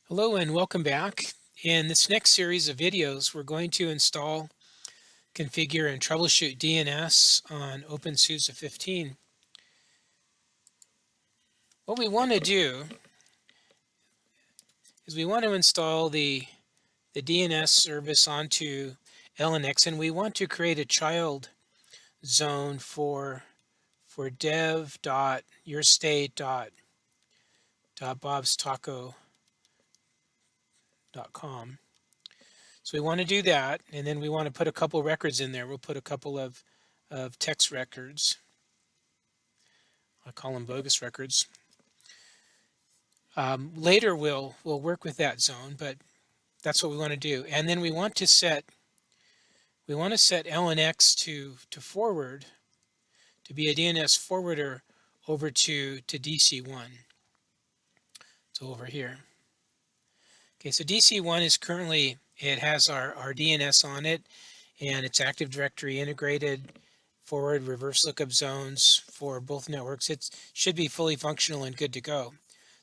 Hello and welcome back. In this next series of videos, we're going to install, configure, and troubleshoot DNS on OpenSUSE 15. What we want to do is we want to install the DNS service onto LNX, and we want to create a child zone for dev.yourstate.bobstaco.com. So we want to do that, and then we want to put a couple records in there. We'll put a couple of text records. I call them bogus records. Later we'll work with that zone, but that's what we want to do. And then we want to set LNX to forward, to be a DNS forwarder over to DC1. So over here. Okay, so DC1 is currently, it has our DNS on it, and it's Active Directory integrated, forward, reverse lookup zones for both networks. It should be fully functional and good to go.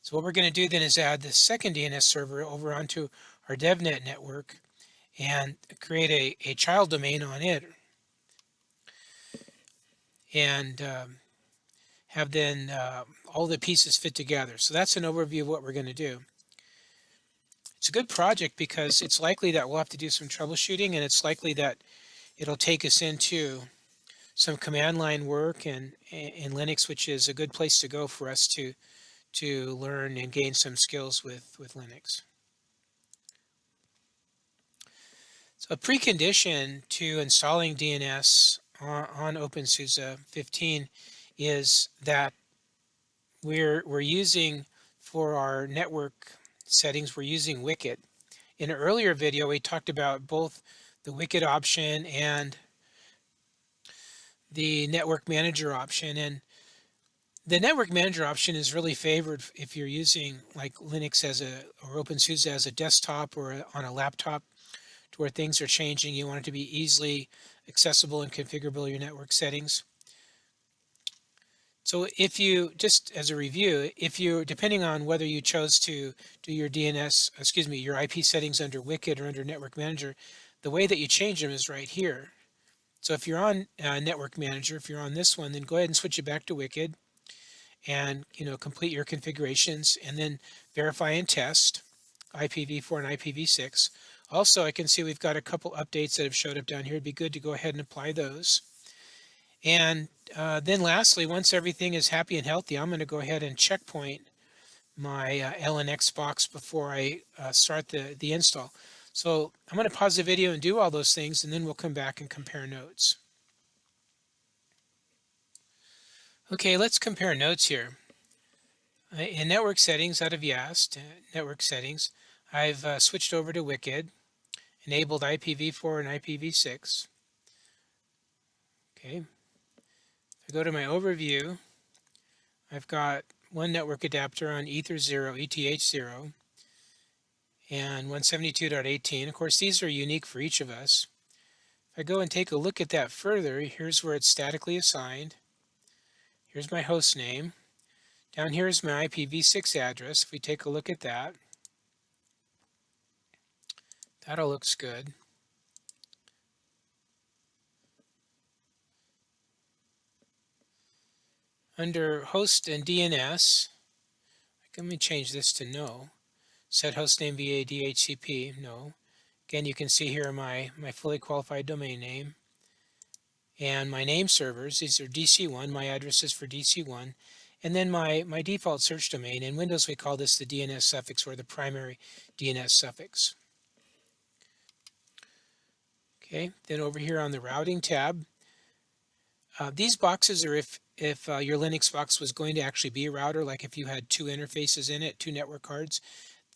So what we're going to do then is add the second DNS server over onto our DevNet network and create a child domain on it, and have then all the pieces fit together. So that's an overview of what we're going to do. It's a good project because it's likely that we'll have to do some troubleshooting, and it's likely that it'll take us into some command line work and in Linux, which is a good place to go for us to learn and gain some skills with Linux. So a precondition to installing DNS on OpenSUSE 15 is that we're using, for our network settings, we're using Wicket. In an earlier video, we talked about both the Wicket option and the network manager option, and the network manager option is really favored if you're using like Linux or OpenSUSE as a desktop or on a laptop, to where things are changing. You want it to be easily accessible and configurable, your network settings. So if you, just as a review, if you, depending on whether you chose to do your your IP settings under Wicket or under Network Manager, the way that you change them is right here. So if you're on Network Manager, if you're on this one, then go ahead and switch it back to Wicket, and complete your configurations, and then verify and test IPv4 and IPv6. Also, I can see we've got a couple updates that have showed up down here. It'd be good to go ahead and apply those. And then lastly, once everything is happy and healthy, I'm going to go ahead and checkpoint my LNX box before I start the install. So I'm going to pause the video and do all those things, and then we'll come back and compare notes. Okay, let's compare notes here. In network settings, out of YAST, network settings, I've switched over to Wicket, enabled IPv4 and IPv6. Okay. If I go to my overview, I've got one network adapter on Ether0, ETH0, and 172.18. Of course, these are unique for each of us. If I go and take a look at that further, here's where it's statically assigned. Here's my host name. Down here is my IPv6 address. If we take a look at that, that all looks good. Under host and DNS, let me change this to no. Set hostname via DHCP, no. Again, you can see here my fully qualified domain name and my name servers. These are DC1, my address is for DC1, and then my default search domain. In Windows, we call this the DNS suffix, or the primary DNS suffix. Okay, then over here on the routing tab, these boxes are if your Linux box was going to actually be a router, like if you had two interfaces in it, two network cards,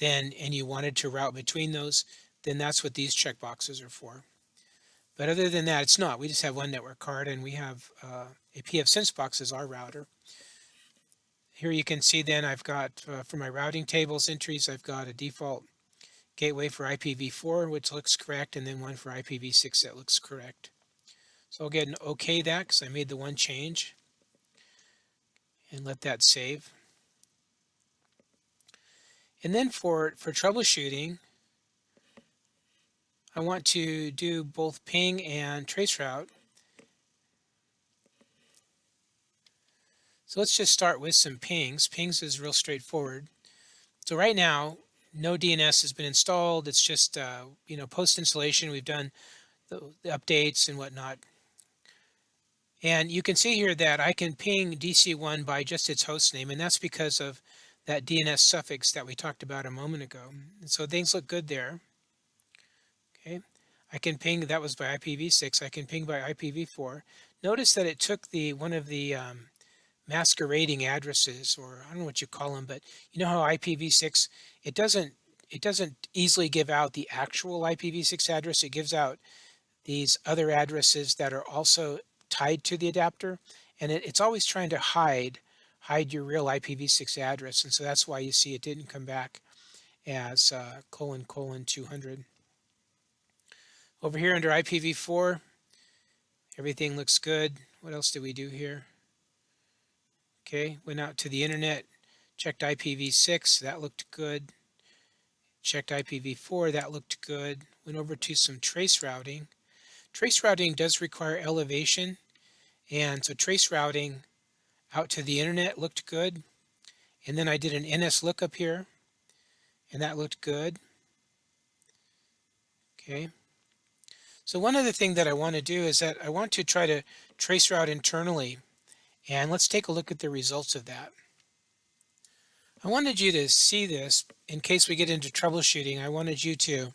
and you wanted to route between those, then that's what these checkboxes are for. But other than that, it's not. We just have one network card, and we have a pfSense box as our router. Here you can see then I've got, for my routing tables entries, I've got a default gateway for IPv4, which looks correct, and then one for IPv6 that looks correct. So I'll get an OK that because I made the one change, and let that save. And then for troubleshooting, I want to do both ping and traceroute. So let's just start with some pings. Pings is real straightforward. So right now, no DNS has been installed. It's just, post installation. We've done the updates and whatnot. And you can see here that I can ping DC1 by just its host name, and that's because of that DNS suffix that we talked about a moment ago. And so things look good there. Okay, I can ping, that was by IPv6. I can ping by IPv4. Notice that it took one of the masquerading addresses, or I don't know what you call them, but you know how IPv6, it doesn't easily give out the actual IPv6 address. It gives out these other addresses that are also tied to the adapter, and it's always trying to hide your real IPv6 address, and so that's why you see it didn't come back as ::200. Over here under IPv4, everything looks good. What else did we do here? Okay, went out to the internet, checked IPv6, that looked good. Checked IPv4, that looked good. Went over to some trace routing. Trace routing does require elevation, and so trace routing out to the internet looked good. And then I did an NS lookup here, and that looked good. Okay. So one other thing that I want to do is that I want to try to trace route internally, and let's take a look at the results of that. I wanted you to see this in case we get into troubleshooting. I wanted you to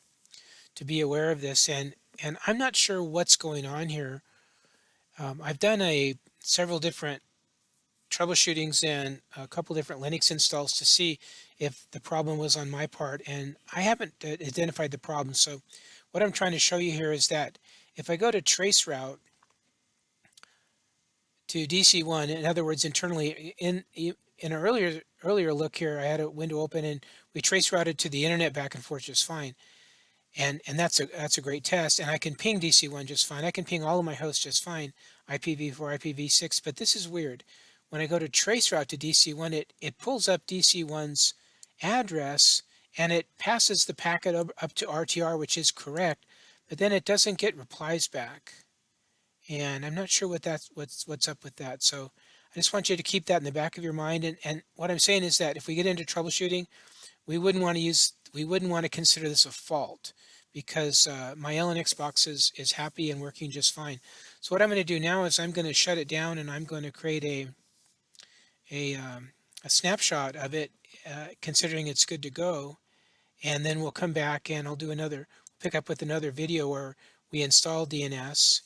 be aware of this, and I'm not sure what's going on here. I've done several different troubleshootings and a couple different Linux installs to see if the problem was on my part, and I haven't identified the problem. So what I'm trying to show you here is that if I go to traceroute to DC1, in other words, internally, in an earlier look here, I had a window open and we trace routed to the internet back and forth just fine. And that's a great test, and I can ping DC1 just fine. I can ping all of my hosts just fine, IPv4, IPv6, but this is weird. When I go to traceroute to DC1, it pulls up DC1's address and it passes the packet up to RTR, which is correct, but then it doesn't get replies back. And I'm not sure what's up with that. So I just want you to keep that in the back of your mind. And what I'm saying is that if we get into troubleshooting, we wouldn't want to consider this a fault, because my LNX box is happy and working just fine. So what I'm going to do now is I'm going to shut it down, and I'm going to create a snapshot of it, considering it's good to go, and then we'll come back and I'll do pick up with another video where we install DNS,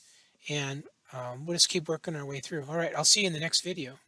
and we'll just keep working our way through. All right, I'll see you in the next video.